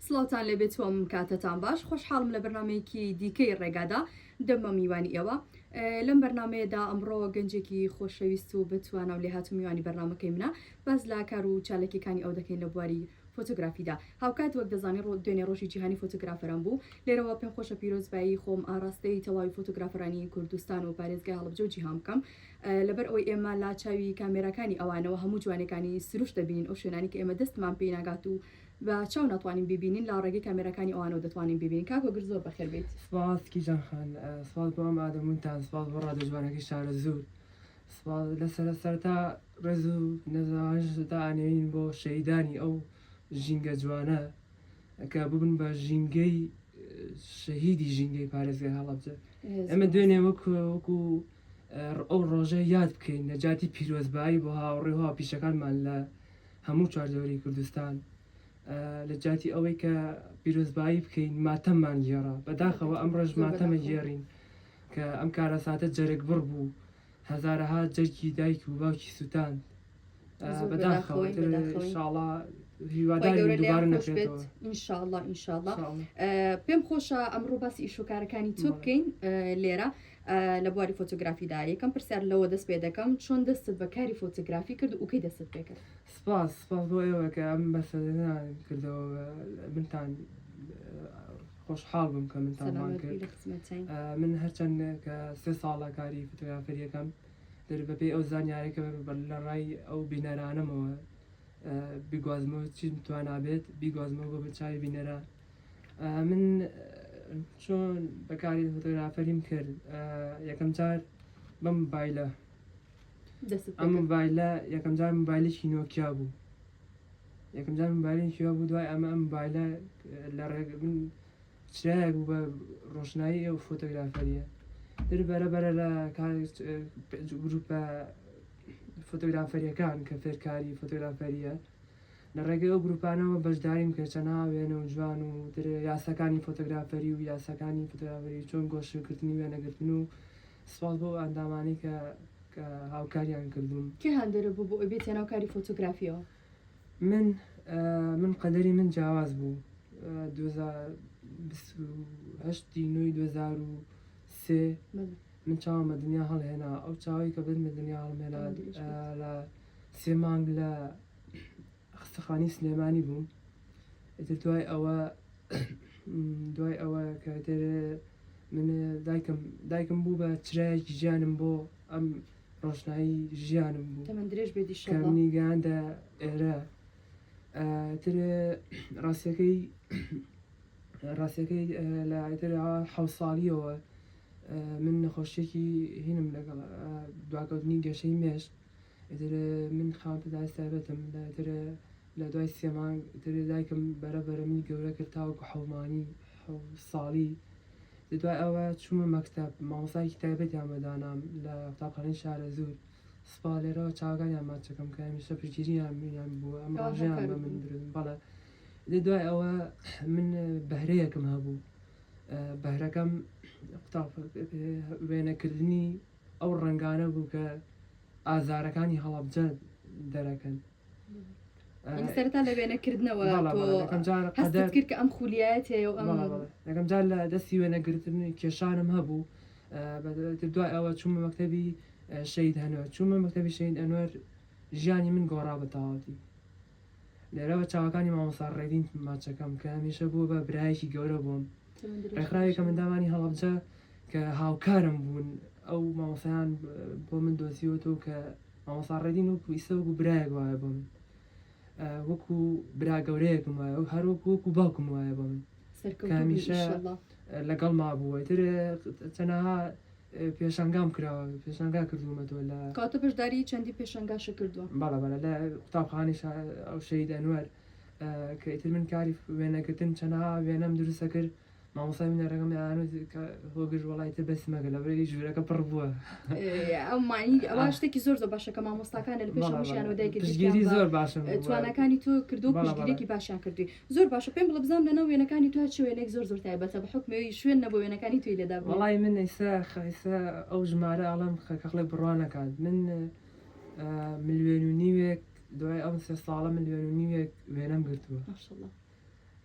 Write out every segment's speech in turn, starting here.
سڵاوتان لەبێت وەم کاتتان باش خۆشحاڵم لە بەرنمەیەکی دیکەی ڕێگادا دەمە میوانی ئێوە لەم بەرنمەیەدا ئەمڕۆ گەنجێکی خۆشەویست و بتوانە و لێ هاتو میوانی بەرنمەکەی منە باز لا کار و چالێکەکانی ئەو دەکەین لە بواری فۆتۆگرافیدا هاوکات وەک دەزانێت دوێنێ ڕۆژی جیهانی فۆتۆگرافەران بوو لێرەوە پێم خۆشە پیرۆزبایی خۆم ئاراستەی تەواوی فۆتۆگرافەرانی کوردستان و پارێزگای هەڵبجە و جیهان بکەم لەبەر ئەوەی ئێمە لا چاوی کامێرەکانی ئەوانەوە هەموو جوانەکانی سروش دەبین ئەو شوێنانی کە ئێمە دەستمان پێی ناگات و بە چاو ناتوانین ببینین لا ڕێگەی کامێرەکانی ئەوانەوە دەتوانین ببینین کاکۆگر زۆر بەخێر بێت سپاس کیژانخان سپاس بۆ ئەم ئادەمونتان سپاس بۆ ڕادەجوانەکەی شارە زوور سپاس لەسەر سەرتا ڕێز و نەزانشتا ئانێین بۆ شەیدانی ئەو ژینگە جوانە کە ببن بە ژینگەی شەهیدی ژینگەی پارێزگای هەڵەبجە ئەمە دوێنێ وەکو ئەو ڕۆژە یاد بکەین نەجاتی پیرۆزبایی بۆ هاوڕێ و هاوپیشەکانمان لە هەموو چواردەوەری کوردستان لە جاتی ئەوەی کە پیرۆزبایی بکەین ماتەممان گێڕا بەداخەوە ئەم ڕۆژ ماتەمە گێڕین کە ئەم کارەساتە جەرگ بڕ بوو هەزارەها جەرگی دایک و باوکی سووتان بەداخەوە ئینشاڵڵا هیواداری دووبارە نەکرێتەوە ئینشاءڵڵا ئینشاءڵڵا پێم خۆشە ئەمڕۆ باسی ئیشوکارەکانی تۆ بکەین لێرە لە بواری فۆتۆگرافیدا یەکەم پرسیار لەوە دەست پێ دەکەم چۆن دەستت بە کاری فۆتۆگرافی کرد و کەی دەستت پێ کرد سپاس بۆ ئێوە کە ئەم بەسەدەنا کردەوە منتان خۆشحاڵ بووم کە منتانمان کرد من هەرچەند کە 3 ساڵە کاری فۆتۆگرافەریەکەم دەربەپێی ئەو زانیارێکە لە ڕای ئەو بینەرانەمەوە بیگوازمەوە چی توانابێت بیگوازمەوە بۆ بچوی بینەران من چۆن بەکاری فۆتۆگرافەریم کرد یەکەم جار بەم موبایلە ئەم موبایلە یەکەم جار موبایلێکی نۆکیا بوو یەکەم جار موبایلێکی بوو دوای ئەمە ئەم موبایلە لە ڕێگ من چرایەک بوو بە ڕۆشنایی ئەو فۆتۆگرافەریە بەرەبەرە لە گروپە فۆتۆگرافەریەکان کە فێرکاری فۆتۆگرافەریە لە ڕێگەی ئەو گروپانەوە بەشداریم کردچەنها وێنە و جوان و یاسەکانی فۆتۆگرافەری و یاسەکانی فۆتۆگرافەری چۆن گۆشەکردنی وێنەگرتن و سپاس بۆ ئەندامانی کە هاوکاریان کردوم کێ هەندێرە بوو بۆ بێتە ناوکاری فۆتۆگرافیەوە من قەدەری من جیاواز بوو 2023 من چاومە دنیا هەڵهێنا ئەو چاوی کە بنمە دنیا هەڵمێنا لە 3 مانگ لە خستەخانی سلێمانی بووم دوای ئەوە کە من دایکم بوو بە چرایەکی ژیانم بۆ ئەم ڕۆشنایی ژیانم بوو کەمنی گەیاندە ئێرە ڕاستیەکەی لە 7 ساڵیەوە من نەخۆشیێکی هینم لەگەڵ دواکەوتنی گەشەی مێش من خاوەنتەدای سایبەتم لە دوای 3 مانگ دایکم بەرەبەرەمی گەورە کرد تاوەکو حەومانی ساڵی دوای ئەوە چوومە مەکتەب مامۆستای تایبەتیان بەدانام لە قوتابخانەی شارە زوور سپا لێرەوە چاوەکانیان ماچەکەم کە هەمیشە پشتگیریان بووە ئەم ڕۆژیان بە من بەڵێ دوای ئەوە من بەهرەیەکم هەبوو بەهرەکەم وێنەکردنی ئەو ڕەنگانە بوو کە ئازارەکانی هەڵەبجە دەرەکەن سەرتا لە وێنەکردنەوە هەستت کرد کە ئەم خولیایەت هەیە و یەکەم جار لە دەستی وێنەگرتنی کێشانم هەبوو دوای ئەوە چوومە مەکتەبی شەید هەنوەر چوومە مەکتەبی شەید ئەنوەر ژیانی من گۆڕا بە تەواوەتی لێرەوە چاوەکانی مامۆستا ڕێدین ماچەکەم کە هەمیشە بووە بە برایەکی گەورە بووم ڕێکخراوی کە منداوانی هەڵەبجە کە هاوکارم بوون ئەو مامۆسایان بۆ من دۆزیوەتەوە کە مامۆستا ڕێدین وەکو ئیسە وەکو برایەک وایە بۆ من وەکو برا گەورەیەکم وایە هەروەکو باوکم وایە بۆ من هەمیشە لەگەڵ مابووە چەنەها پێشانگام کراوە پێشانگا کردومەتەوە لە کاتە بەشداری چەندی پێشانگاشە کردووە بەڵە لە قوتابخانەی ئەو شەید ئەنوەر کە ئیتر من کاری وێنەگرتن چەنەها وێنەم دروستە کرد مامۆسای من ڕێگەم هۆگر وڵای تر بەسمەگە لە بەری ژوورەکە پڕ بووە ئەومانی ئەوە شتێکی زۆر باشە کە مامۆستاکانە لە پێشەوەشیانەوە دایکگیری زۆر باشن توانەکانی تۆ کردو پشتگیرێکی باشیان کردی زۆر باشە پێم بڵە بزانم لەنەوە وێنەکانی تو چ وێنێک زۆر تایبەتە بە حکمەوەی شوێن نەبوو وێنەکانی توی لێدا بوو وڵای من ئێستا ئەو ژمارە ئەڵام خەقڵێک بڕوانەکات من 1.5 میلیۆن دوای ئەم 3 ساڵە 1.5 میلیۆن وێنەم گرتووە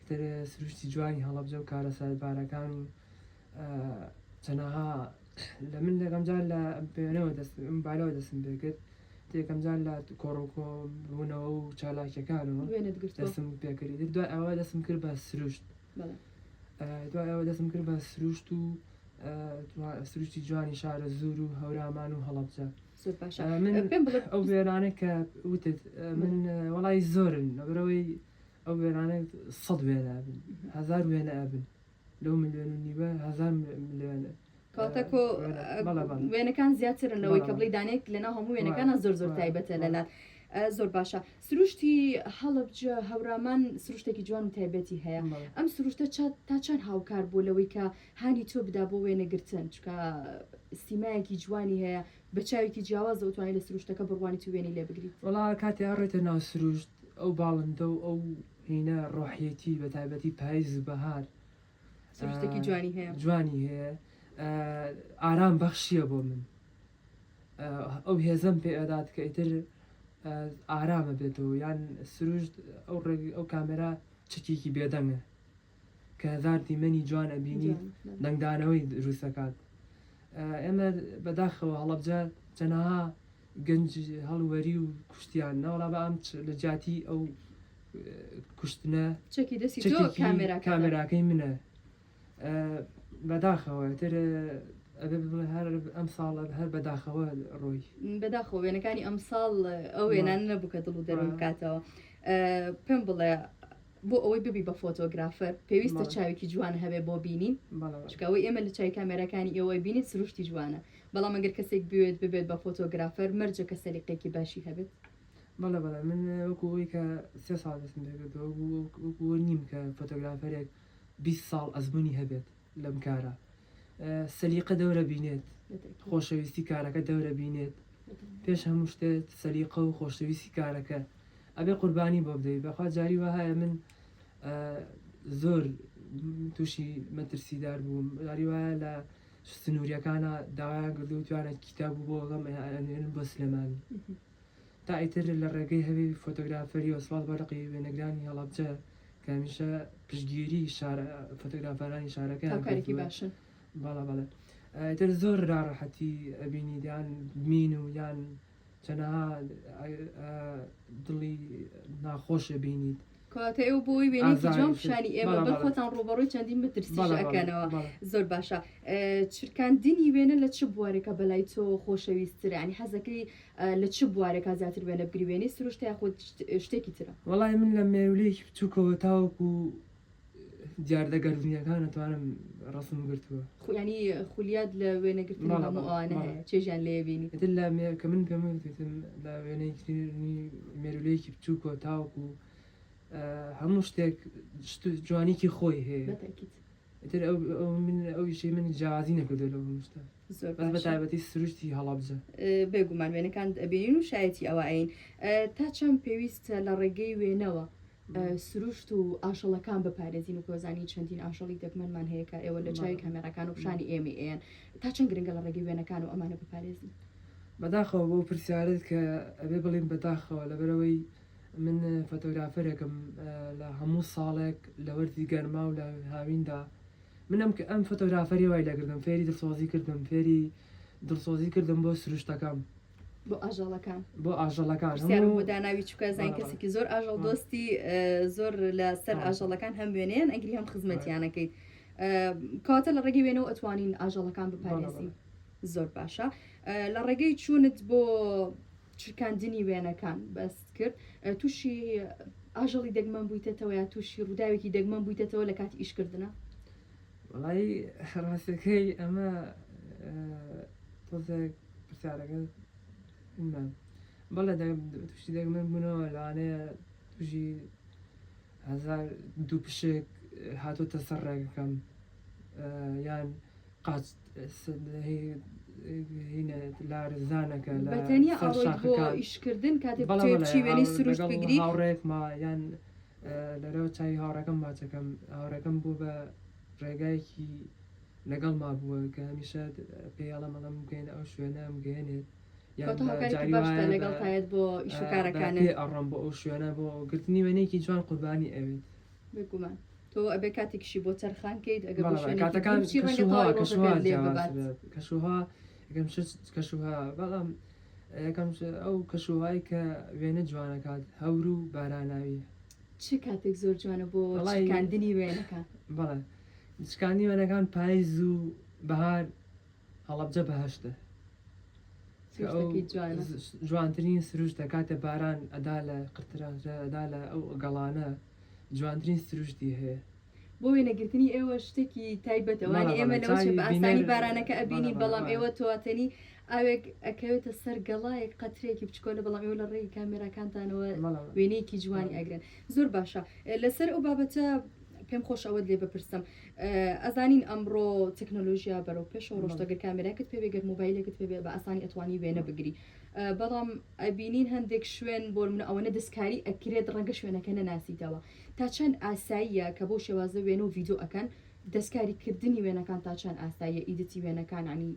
تر سروشتی جوانی هەڵەبجە و کارە سەربارەکان و چەنەها لە من یەکەم جار لە پێوێنەوە موبایلەوە دەستم پێ کرد یەکەم جار لە کۆڕۆکۆ بوونەوە و چالاکیەکانەوە دەستم پێکردی دوای ئەوە دەستم کرد بە سروشت دوای ئەوە دەستم کرد بە سروشت و سروشتی جوانی شارە زور و هەورامان و هەڵەبجە من ئەو وێرانە کە وتت من وەڵی زۆرن لەبەرەوەی ئەو وێرانە 100 وێنە بن 1000 وێنە ئەبن لەو ملیۆن و نیوە 1000 ملیۆنە کاتەکۆ وێنەکان زیاترنەوەی کە بڵی دانێک لەناو هەموو وێنەکانە زۆر تایبەتە لەلات زۆر باشە سروشتی هەڵەبجە هەورامان سروشتێکی جوان و تایبەتی هەیە ئەم سروشتە تا چەند هاوکار بوو لەوەی کە هانی تۆ بدا بۆ وێنەگرتن چکە سیمایەکی جوانی هەیە بە چاوێکی جیاوازە توانانی لە سروشتەکە بڕوانی تو وێنی لێ بگریت وڵا کاتی ئاڕێتە ناو سروشت ئەو باڵندە و ئەو هینە ڕۆحیەتی بە تایبەتی پاییز بەهار سروشتێکی جوانی هەیە ئارام بەخشیە بۆ من ئەو هێزم پێ ئەدات کە ئیتر ئارامە بێتەوە یان سروشت ئەو کامێرا چکێکی بێدەنگە کە هزار دیمەنی جوان ئەبینی دەنگدانەوەی دروستەکات ئێمە بەداخەوە هەڵەبجە چەنەها گەنج هەڵوەری و کوشتیان ناوەڵا بە ئەم لە جاتی ئەو کوشتنە کامێراکەی منە بەداخەوە تر هەر ئەم ساڵ هەر بەداخەوە ڕۆی بەداخەوە وێنەکانی ئەم ساڵ ئەو وێنان نەبوو کە دڵ و دەروون بکاتەوە پێم بڵێ بۆ ئەوەی ببی بە فۆتۆگرافەر پێویستە چاوێکی جوان هەبێ بۆ بینین چکەوەی ئێمە لە چای کامێرەکانی ئێوەی بینیت سروشتی جوانە بەڵام ئەگەر کەسێک بوێت ببێت بە فۆتۆگرافەر مەرجە کە سەلیقێکی باشی هەبێت بەڵێ من وەکوەوەی کە 3 ساڵ دەستم پێکردەوە وەکووە نیم کە فۆتۆگرافەرێک 20 ساڵ ئەزمموی هەبێت لەم کارە سەلیقە دەورە بینێت خۆشەویستی کارەکە دەورە بینێت پێش هەموو شتێت سەلیقە و خۆشەویستی کارەکە ئەبێ قوربانی بۆ بدەیت بەخوا جاری وهایە من زۆر تووشی مەترسیدار بووم جاری وایە لە سنووریەکانە داوایان کردو و توانێت کتاب بۆ ئەڵم بۆ سلێمانی تا ئیتر لە ڕێگەی هەوی فۆتۆگرافەری وەسڵات بەرەقی وێنەگرانی هەڵەبجە کە هەمیشە پشتگیری فۆتۆگرافەرانی شارەکە باشن بەڵێ تر زۆر ڕاحەتی ئەبینی یان بمین و یان چەنەها دڵی ناخۆشە بینیت کاتە ئێوە بۆی وێنێکی جوان پیشانی ئێمە بەخۆتان ڕۆبەڕۆی چەندین مەترسیشەکەنەوە زۆر باشە چرکاندنی وێنە لە چ بوارێکە بەلای تۆ خۆشەویستترە ینی حەزەکەی لە چ بوارێکە زیاتر وێنە بگری وێنەی سروشتە یاخۆت شتێکی ترە وەڵای من لە مێولەیەکی بچووکەوە تاوەکو دیاردەگەرزنیەکان نتوانم ڕسم گرتووە ینی خولیات لە وێنەگرتن هەمووانە چێژیان لێ بینی لە کە من پێم لە وێنەیەکی مێرولەیەکی بچووکەوە تاوەکو هەموو شتێک جوانیکی خۆی هەیە تر ئەویشی من جیاوازی نەکردو لەو شتە بە تایبەتی سروشتی هەڵەبجە بێگومان وێنەکان ئەبینین و شایەتی ئەوە ئەین تا چەند پێویستە لە ڕێگەی وێنەوە سروشت و ئاشەڵەکان بپارێزین و کۆزانی چەندین ئاشەڵی دەگمەنمان هەیە کە ئێوە لە چاوی کامێرەکان و پیشانی ئێمە ئێن تا چەند گرنگە لە ڕێگەی وێنەکان و ئەمانە بپارێزین بەداخەوە بۆ پرسیارت کە ئەبێ بڵین بەداخەوە لەبەرەوەی من فۆتۆگرافەرێکم لە هەموو ساڵێک لە وەرزی گەرما و لە هاویندا منم کە ئەم فۆتۆگرافەری وای لەکردم فێری دڵسۆزی کردم فێری دڵسۆزی کردم بۆ سروشتەکان بۆ ئاژەڵەکان بۆ بۆ داناوی چکە زان کەسێکی زۆر ئاژەڵ دۆستی زۆر لە سەر ئاژەڵەکان هەم وێنەیەن ئەگری هەم خزمەتیانەکەیت کاتە لە ڕێگەی وێنەوە ئەتوانین ئاژەڵەکان بپارێزین زۆر باشە لە ڕێگەی چوونت بۆ چرکاندنی وێنەکان بەست کرد تووشی ئاژەڵی دەگمەن بوویتەوە یا تووشی ڕووداوێکی دەگمەن بوویتەوە لە کاتی ئیشکردنە وڵی ڕاستەکەی ئەمە تۆزێک پرسیارەکە بەڵێ تووشی دەگمەن بوونەوە لەوانەیە توژی 1002 پشک هاتۆتە سەر ڕێگەکەم یان قاچ لارزانەکە بەتەنیا ئەوەی بۆ ئیشکردن کاتێک بچی وێنەی سروشت بگری هاوڕێکما یان لەرەوە چاوی هاوڕەکەم باچەکەم هاوڕەکەم بوو بە ڕێگایەکی لەگەڵ ما بووە کە هەمیشە پێڵەمەڵم بگەین ئەو شوێنەم گەێنێت لەگەڵ بۆ ئیشکارەکانە ئەڕم بۆ ئەو شوێنە بۆ گرتنی وێنەیەکی جوان قوربانی ئەوێت بگومان تۆ ئەبێ کاتێکشی بۆ چەرخان کەیت ئەگە کاتەکان کەشوها یەکەم کەشوها بەڵام یەکەم ئەو کەشوهایی کە وێنە جوانەکات هەور و باراناوی چ کاتێک زۆر جوانە بۆ شکاندنی وێنەکان بەڵێ شکاندنی وێنەکان پاییز و بەهار هەڵەبجە بەهەشتە جوانترین سروشتە کاتە باران ئەدا لە قرترانجە ئەدا لە ئەو گەڵانە جوانترین سروشتی هەیە بۆ وێنەگرتنی ئێوە شتێکی تایبەتەوەی ئێمە لەوەش بە ئاسانی بارانەکە ئەبینی بەڵام ئێوە تواتەنی ئاوێک ئەکەوێتە سەر گەڵایەک قەترێکی بچکۆلە بەڵام ئێوە لە ڕێی کامێراکانتانەوە وێنەیەکی جوانی ئەگرن زۆر باشە لەسەر ئەو بابەتە پێم خۆش ئەوە لێ بپرسم ئەزانین ئەمڕۆ تەکنۆلۆژیا بەرەو پێشەوە ڕۆژتەگەر کامێراکت پێبێگەر مۆبایلێکت پێبێ بە ئاسانی ئەتوانی وێنە بگری بەڵام ئەبینین هەندێک شوێن بۆ منە ئەوەنە دەستکاری ئەکرێت ڕەنگە شوێنەکە نەناسیتەوە تا چەند ئاساییە کە بۆ شێوازە وێنە و ڤیدۆ ئەکەن دەستکاریکردنی وێنەکان تا چەند ئاساییە ئیدەتی وێنەکان عنی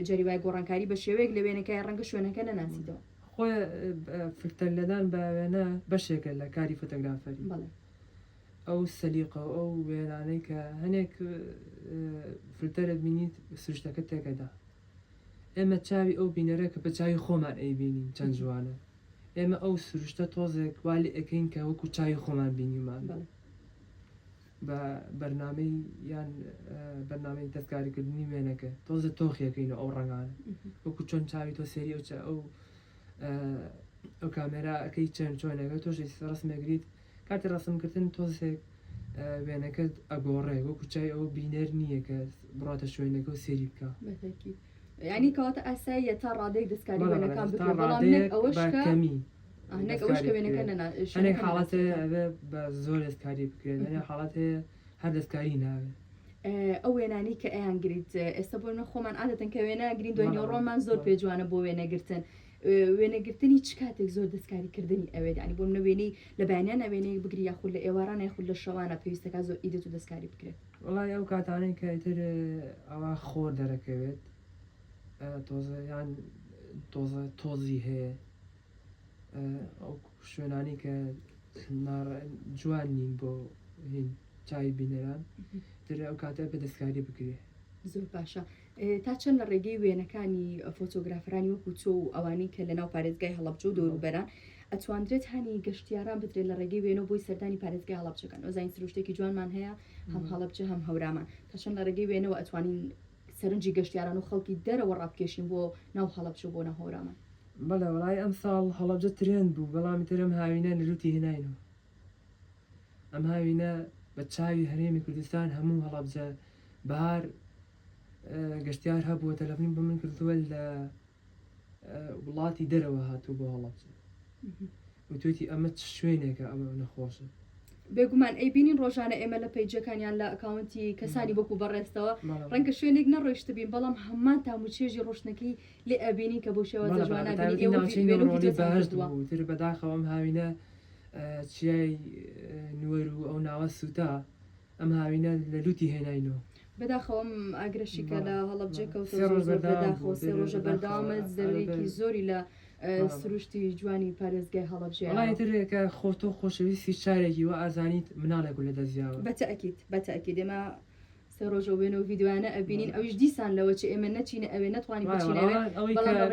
جەریوای گۆڕانکاری بە شێوەیەک لە وێنەکەی ڕەنگە شوێنەکە نەناسیتەوە خۆی فلتەر لەدان بە وێنە بەشێکە لە کاری فۆتۆگرافەری ئەو سەلیقە ئەو وێنانەی کە هەنێک فلتەرت بینیت سروشتەکە تێکەدا ئێمە چاوی ئەو بینەرە کە بە چاوی خۆمان ئەیبینین چەند جوانە ئێمە ئەو سروشتە تۆزێک والی ئەەکەین کە وەکو چاوی خۆمان بینیمان بە بەرنامەی یان بەرنامەی دەستکاریکردنی وێنەکە تۆزە تۆخیەکەین ئەو ڕنگانە وەکو چۆن چاوی تۆ سێری ئەو کامێرا ئەەکەی چەند چۆنەکە تۆش ڕسمێگریت کاتی ڕسمکردن تۆزێک وێنەکەت ئەگۆڕێ وەکو چای ئەوە بینەر نییە کە بڕاتە شوێنەکە و سێری بکە ینی کەواتە ئاساییە تا ڕادەی دەستکاری وێنەکان بکەمی هەنێک حاڵەتە ئەوێ بە زۆر دەستکاری بکرێت هەنێ حاڵەت هەیە هەر دەستکاری ناوێت ئەو وێنانی کە ئەیان گریت ئێستا بۆ خۆمان عادەتەن کە وێنە گرین دوای ڕۆمان زۆر پێجوانە بۆ وێنەگرتن وێنەگرتنی چ کاتێک زۆر دەستکاریکردنی ئەوێت ینی بۆ منە وێنەی لە بەیانیان وێنەیە بگری یاخود لە ئێواران یاخود لە شەوانە پێویستەکە زۆر ئیدەت و دەستکاری بکرێت وڵای ئەو کاتانەی کە ئیتر ئەوە خۆر دەرەکەوێت تۆزە یان تۆزی هەیە ئەو شوێنانی کە جوان نین بۆ هین چای بینەران تر ئەو کاتە بە دەستکاری بکرێت زۆر باشە تا چەند لە ڕێگەی وێنەکانی فۆتۆگرافرانی وەکو چۆ و ئەوانی کە لەناو پارێزگای هەڵەبجە و دەوروبەران ئەتواندرێت هەنی گەشتیاران بدرێت لە ڕێگەی وێنە بۆی سەردانی پارێزگای هەڵەبجەکان ئۆزین سروشتێکی جوانمان هەیە هەم هەڵەبجە هەم هەورامان تا چەند لە ڕێگەی وێنەوە ئەتوانین سەرنجی گەشتیاران و خەڵکی دەرەوە ڕابکێشین بۆ ناو هەڵەبجە بۆ نەهۆرامان بەڵێ وڵای ئەم ساڵ هەڵەبجە ترێن بوو بەڵامی ترم هاوینە نەلوتی هێناینەوە ئەم هاوینە بە چاوی هەرێمی کوردستان هەموو هەڵەبجە بەهار گەشتیار هەبووە تەلەفۆن بە من کردووە لە وڵاتی دەرەوە هاتوو بۆ هەڵەبجە وتوتی ئەمە چ شوێنێکە ئەمە نەخۆشە بێگومان ئەی بینین ڕۆژانە ئێمە لە پەیجەکانیان لە ئەکاونتی کەسانی وەکو بەڕێستەوە ڕەنگە شوێنێک نەڕۆیشت بین بەڵام هەمان تاموچێژی ڕۆشنەکەی لێ ئەبینی کە بۆ شێوە تر بەداخەوەم هاوینە چیای نوەر و ئەو ناوە سوتا ئەم هاوینە لە لوتی هێناینەوە بەداخەوەم ئاگرشیکە لە هەڵەبجەکە سێ ڕۆژە بەرداوامە زەرێکی زۆری لە سروشتی جوانی پارێزگای هەڵەبجەیەکە خۆتۆ خۆشەویستی شارێکی و ئازانیت مناڵێک لە دەزیاوە بەتەئەکید ئێمە سێ ڕۆژە وێنە و ڤیددیوانە ئەبینین ئەویش دیسان لەوە چ ئێمە نەچینە ئەوێ نتوانین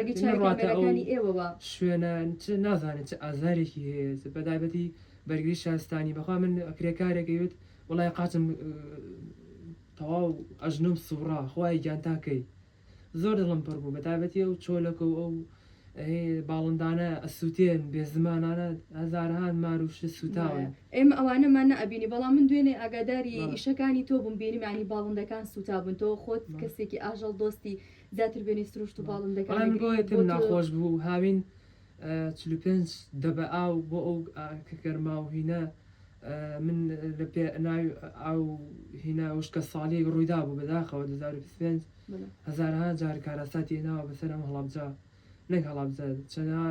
بچینەوەی ئێوەوە شوێنە نازانێت چ ئازارێکی هەیە بەدایبەتی بەرگری شارستانی بەخوا من ئەکرێکارێکەوێت وڵای قاچم تەواو ئەژنم سوڕا خۆی گیانتاکەی زۆر دڵم پڕ بوو بەتابەتی ئەو چۆلەکە و ئەو باڵندانە ئەسووتێن بێ زمانانە هەزارهان ماروش سوتاون ئێمە ئەوانەمان نەبینی بەڵام من دوێنێ ئاگاداری ئیشەکانی تۆ بووم بینیمانی باڵندەکان سوتابن تۆ خۆت کەسێکی ئاژەڵ دۆستی زیاتر بێنی سروشت و باڵندەکان بۆیتم ناخۆش بوو هاوین 45 دەبە ئاو بۆ ئەو گەرما و هینە من لە پێ ناوی ئاو هینە وشکە ساڵی ڕوویدا بوو بەداخەوە 2025 هەزارها جار کارەساتی هێناوە بەسەر ئەم هەڵەبجە نەک هەڵەبجە چەنە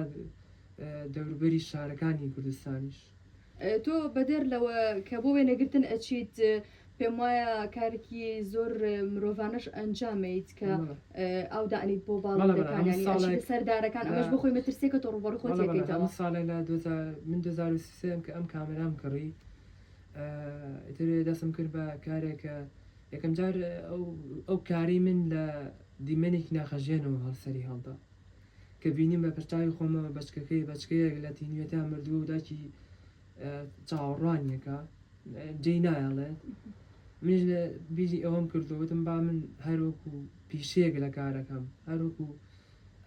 دەوروبەری شارەکانی کوردستانیش تۆ بەدەر لەوە کە بۆ وێنەگرتن ئەچیت پێم وایە کارێکی زۆر مرۆڤانش ئەنجامێت کە ئەو دانیت بۆ باڵندەکان سەردارەکان ئەمەش بخۆی مەترسێکە تۆ ڕوبەڕ خۆت ساڵێک لە من 2023 کە ئەم کامێرام کڕی ئیتر دەستم کرد بە کارێکە یەکەم جار ئەو کاری من لە دیمەنێکی ناخەژێنەوە هەڵسەری هەڵدا کە بینیم بە پرچاوی خۆمەوە بەچکەیەک لە تینوێتیان مردووە و داکی چاوەڕوانیەکە جێی نایڵێت منش بیری ئەوەم کردووتم با من هەروەکو پیشەیەک لە کارەکەم هەروەکو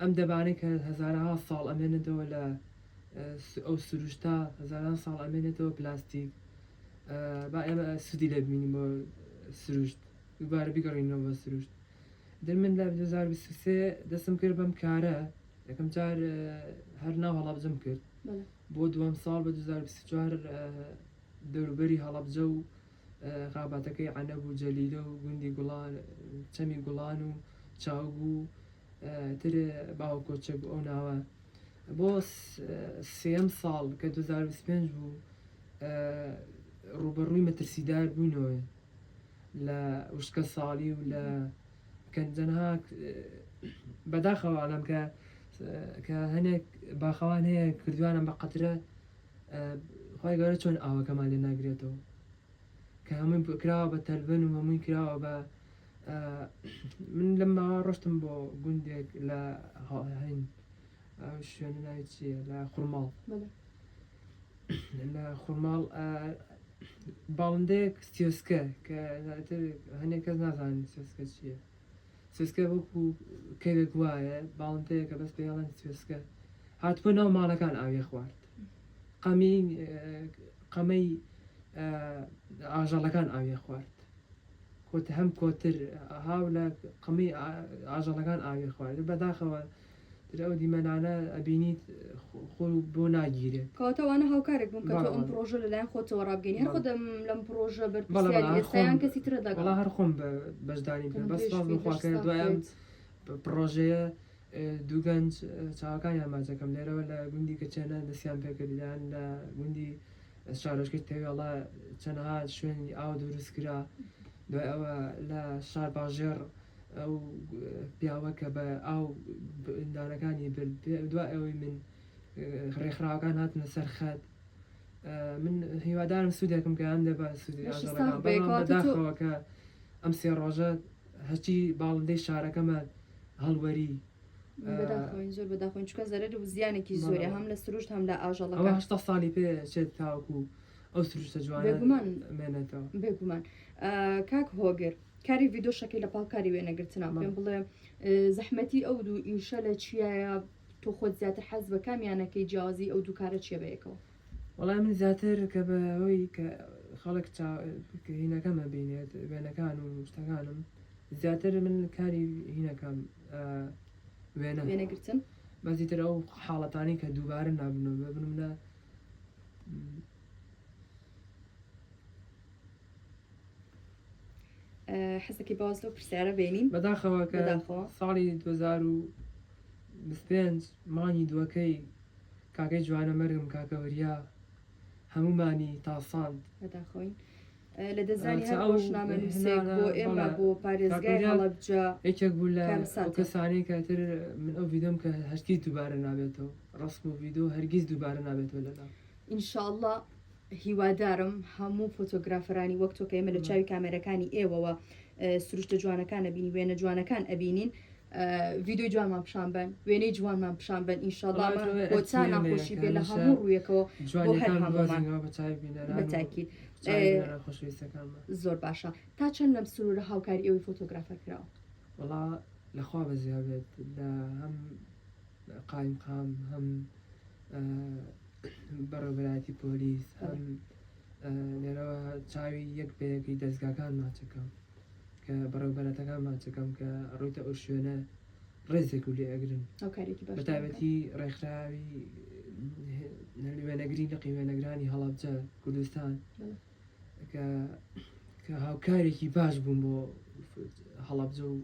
ئەم دەبانەی کە هەزارها ساڵ ئەمێنێتەوە لە ئەو سروشتا هەزاران ساڵ ئەمێنێتەوە پلاستیک با ئێمە سودی لێ ببینیم بۆ سروشت دووبارە بیگەڕینەوە بە سروشت در من لە 2023 دەستم کرد بەم کارە یەکەم جار هەر ناو هەڵەبجەم کرد بۆ دووەم ساڵ بە 2024 دەوروبەری هەڵەبجە و خاباتەکەی عەنەب و جەلیلە و گوندی گوڵان چەمی گوڵان و چاوبوو تر باو کۆچەک ئەو ناوە بۆ سێم ساڵ کە 2025 بوو ڕوبەڕووی مەترسیدار بووینەوە لە وشکە ساڵی و لە کەنجەنها بەداخەوە ئەڵەم کە هەنێک باخەوان هەیە کردوانە بە قەترە خۆی گەورە چۆن ئاوەکەمان لێ ناگرێتەوە کە هەمووی کراوە بە تەلبەن و هەمووی کراوە بە من لەم ماوە ڕۆشتم بۆ گوندێک لە هەین شوێنە ناوی چییە لە خوڕماڵ لە خوڕماڵ باڵندەیەک سیۆسکە کە هەنێک کەس نازانن سیۆسکە چییە سوێسکە وەکو کەوێک وایە باڵندەیە کە بەس پێڵەن سوێسکە هاتبوو ناو ماڵەکان ئاوێ خوارد قەمەی ئاژەڵەکان ئاوێ خوارد کۆت هەم کۆتر هاو لە قەمەی ئاژەڵەکان ئاوێ خوارد بەداخەوە ئەو دیمەنانە ئەبینیت خۆ بۆ ناگیرێت کەواتەوانە هاوکارێک بووم کە تۆ ئەم پرۆژە لەلایەن خۆتەوە ڕابگەینی هەر خۆدەم لەم پرۆژە بەرپرسیاری ئێستایان کەسی ترە دەگەڵ وەڵا هەر خۆم بەشداری کرد بەس سپاس بخواکە دوایەم پرۆژەیە دوو گەنج چاوەکانیان ماچەکەم لێرەوە لە گوندی کەچێنە دەستیان پێکردیان لە گوندی شارۆچکەی تێوێڵە چەندها شوێنی ئاو دروست کرا دوای ئەوە لە شار باژێر ئەو پیاوە کە بە ئاو ئندانەکانی دوای ئەوەی من ڕێکخراوەکان هاتنە سەر خەت من هیوادارم سوودێکم کە ئەم دەبە سوودی بەداخەوە کە ئەم سێ ڕۆژە هەچی باڵندەی شارەکەمە هەڵوەری زۆر بەداخۆین چکە زەرەر و زیانێکی زۆری هەم لە سروشت هەم لە ئاژەڵەکە 8 ساڵی پێ چێت تاوەکو ئەو سروشتە جوانە مێنێتەوە بێگومان کاک هۆگر کاری ڤیدۆ شەکەی لە پاڵکاری وێنەگرتنە پێم بڵێ زەحمەتی ئەو دوو ئیشە لە چیایە تۆ خۆت زیاتر حەز بە کامیانەکەی جیازی ئەو دوو کارە چیە بەیەکەوە وەڵام من زیاتر کە بەەوەی کە خەڵک هینەکەمە بینێت وێنەکان و شتەکانم زیاتر من کاری هینەکەم وێنەگرتن بەزیتر ئەو حاڵەتانی کە دووبارە نابنەوە ببنمە حەزەکەی باز لەو پرسیارە بینین بەداخەوە کە ساڵی 2025 مانی دووەکەی کاکەی جوانە مەرگم کاکەوەریا هەمومانی تاساند بەداخۆین لە دەزانی هەر ڕۆژنامە نووسێک بۆ ئێمە بۆ پارێزگای هەڵەبجە یەکێک بوو لە کەسانی کاتر من ئەو ڤیدۆم کە هەرگیز دووبارە نابێتەوە ڕسم و ڤیدۆ هەرگیز دووبارە نابێتەوە لەدا ئینشاءڵڵا هیوادارم هەموو فۆتۆگرافەرانی وەک تۆ کە ئێمە لە چاوی کامێرەکانی ئێوەوە سروشتە جوانەکان ئەبینی وێنە جوانەکان ئەبینین ڤیدۆی جوانمان پیشان بن وێنەی جوانمان پیشان بن ئینشاءڵڵا بۆ چا ناخۆشی بێ لە هەموو ڕوویەکەوە بەتاکید زۆر باشە تا چەند لەم سروورە هاوکاری ئێوەی فۆتۆگرافەر کراوە وەڵا لەخوا بەزیابێت لە هەم قایمقام هەم بەڕێوەبەرایەتی پۆلیس هەم لێرەوە چاوی یەک بەیەکی دەستگاکان ماچەکەم کە بەڕێوەبەرەتەکان ماچەکەم کە ڕوویتە ئەو شوێنە ڕێزێک و لێ ئەگرن بەتایبەتی ڕێکخراوی وێنەگری لە قیوێنەگرانی هەڵەبجە کوردستان کە هاوکارێکی باش بووم بۆ هەڵەبجە و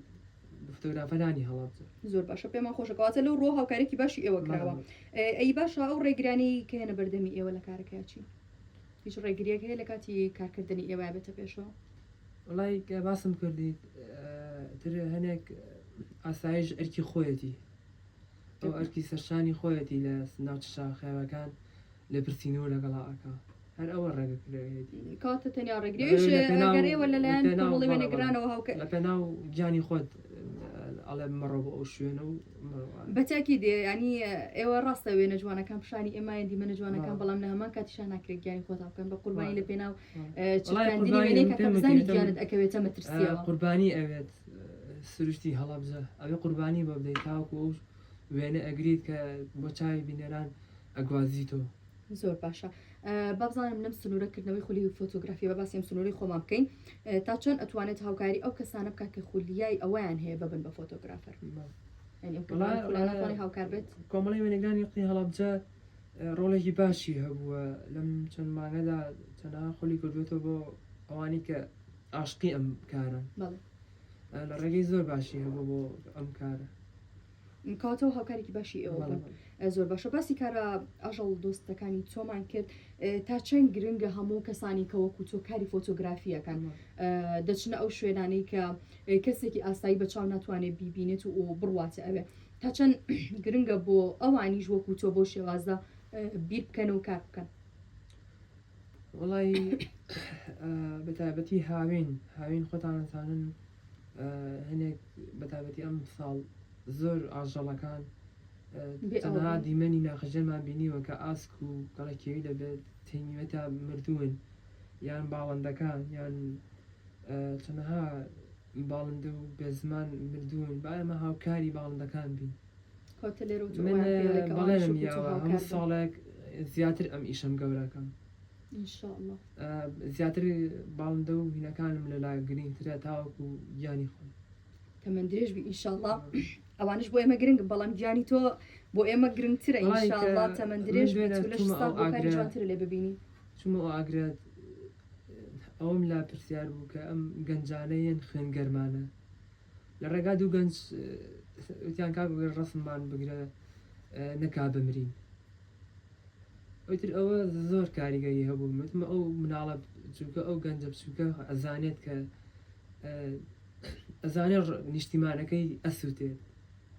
فۆتۆگرافەرانی هەڵەبجە زۆر باشە پێمان خۆشەکەواتە لەو ڕۆ هاوکارێکی باشی ئێوە کراوە ئەی باشە ئەو ڕێگرانی کە هێنە بەردەمی ئێوە لە کارەکەیچی هیچ ڕێگریەک هەیە لە کاتی کارکردنی ئێوە بێتە پێشەوە وڵای کە باسم کردیت تر هەنێک ئاسایش ئەرکی خۆیەتی ئەو ئەرکی سەرشانی خۆیەتی لە ناوچە شاخێوەکان لێ پرسیینەوە لەگەڵاکە هەر ئەوە ڕێگە کاتە تەنیا ڕێگریش ئەگەرێ وە لەلایەن کۆمەڵی وێنەگرانەوە هاوکە لە پێناو گیانی خۆت ئەڵێ مەڕۆ بۆ ئەو شوێنە و بەتاکی دێ ینی ئێوە ڕاستە وێنە جوانەکان پیشانی ئێمای دیمەنە جوانەکان بەڵام لە هەمان کاتیشان ناکرێت گیانی خۆت بکەن بە قوربانی لە پێناو گیانت ئەکەوێتە مەترسیەوە قوربانی ئەوێت سروشتی هەڵەبجە ئەوێ قوربانی بە بدەیت تاوکو ئەو وێنە ئەگریت کە بۆ چاوی بینێران ئەگوازیتەوە زۆر باشە با بزانم لەم سنوورەکردنەوەی خولی فۆتۆگرافی بە باسی ئەم سنووری خۆمان بکەین تا چۆن ئەتوانێت هاوکاری ئەو کەسانە بکات کە خولیای ئەویان هەیە ببن بە فۆتۆگرافەر هاوکار بێت کۆمەڵی وێنەگانی قی هەڵەبجە ڕۆڵێکی باشی هەبووە لەم چەند مانگەدا چەنە خولی کردوێتەوە بۆ ئەوانی کە عاشقی ئەم کارن لە ڕێگەی زۆر باشی هەبوو بۆ ئەم کارە کاتەوە هاوکارێکی باشی ئێوە زۆر باشە باسی کارە ئاژەڵ دۆستەکانی تۆمان کرد تا چەند گرنگە هەموو کەسانی کەوەکو تۆ کاری فۆتۆگرافیەکان دەچنە ئەو شوێنانەی کە کەسێکی ئاسایی بە چاو ناتوانێت بیبینێت و بڕواتە ئەوێ تا چەند گرنگە بۆ ئەوانیش وەکو تۆ بۆ شێوازە بیر بکەن و کار بکەن وڵی بەتایبەتی هاوین خۆتانەزانن هەنێک بەتایبەتی ئەم ساڵ زۆر ئاژەڵەکان تەنها دیمەنی ناخەژەرمان بینیوە کە ئاسک و گەڵێکێوی دەبێت تێنیوێتە مردوون یان باڵندەکان یان تەنها باڵندە و بێزمان مردوون با ئەمە هاوکاری باڵندەکان بین بەڵێنم یاوە هەموو ساڵێک زیاتر ئەم ئیشەم گەورەکەم زیاتر باڵندە و هینەکانم لەلای گرنگترە تاوەکو گیانی خۆم تەمەەن درێژ بی ئینشاءڵڵا ئەوانش بۆ ئێمە گرنگ بەڵام گیانی تۆ بۆ ئێمە گرنگترە ئینشاءڵڵا تەمەەن درێژ جوانتر لێ ببینی چمە ئاگرێت ئەوم لا پرسیار بوو کە ئەم گەنجانەیەن خوێنگەرمانە لە ڕێگا دوو گەنج وتیان کا ڕسممان بگرە نەکا بمرین ئەوتر ئەوە زۆر کاریگەری هەبوو متمە ئەو مناڵە چونکە ئەو گەنجە بچووکە ئەزانێت کە ئەزانێت نیشتیمانەکەی ئەسووتێت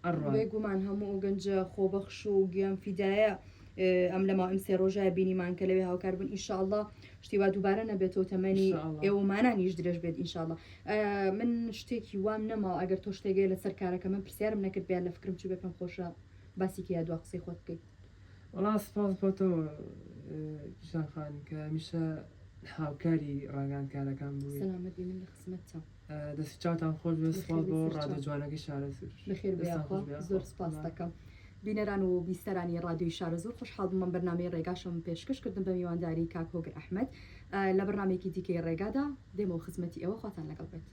بێگومان هەموو گەنجە خۆبەخش و گیان فیدایە ئەم لەما ئەم سێ ڕۆژای بینیمان کە لەوێ هاوکار بوون ئینشاءڵڵا شتیوا دووبارە نەبێتەوە تەمەنی ئێوەمانانیش درێژ بێت ئینشاءڵڵا من شتێکی وام نەماوە ئەگەر تۆ شتێگەی لەسەر کارەکە من پرسیارم نەکرد بیان لە فکرم چوو بێ پێم خۆشە باسی کە یا دوا قسەی خۆت بکەیت وەڵا سپاس بۆ تۆ پیشان خان کە هەمیشە هاوکاری ڕاگەاندکارەکان بووی سەلامەتی من لە خزمەتتە دەستی چاوتان خۆش بێ سپاس بۆ ڕادیۆ جوانەکەی شارە بەخێر بێخوا زۆر سپاس دەکەم بینەران و بیستەرانی ڕادیۆی شارە زۆر خۆشحاڵ بووم بەرنامەی ڕێگاشم پێشکەشکردن بە میوانداری کاک هۆگر ئەحمەد لە بەرنامێکی دیکەی ڕێگادا دێمەوە خزمەتی ئەوە خواتان لەگەڵ بێت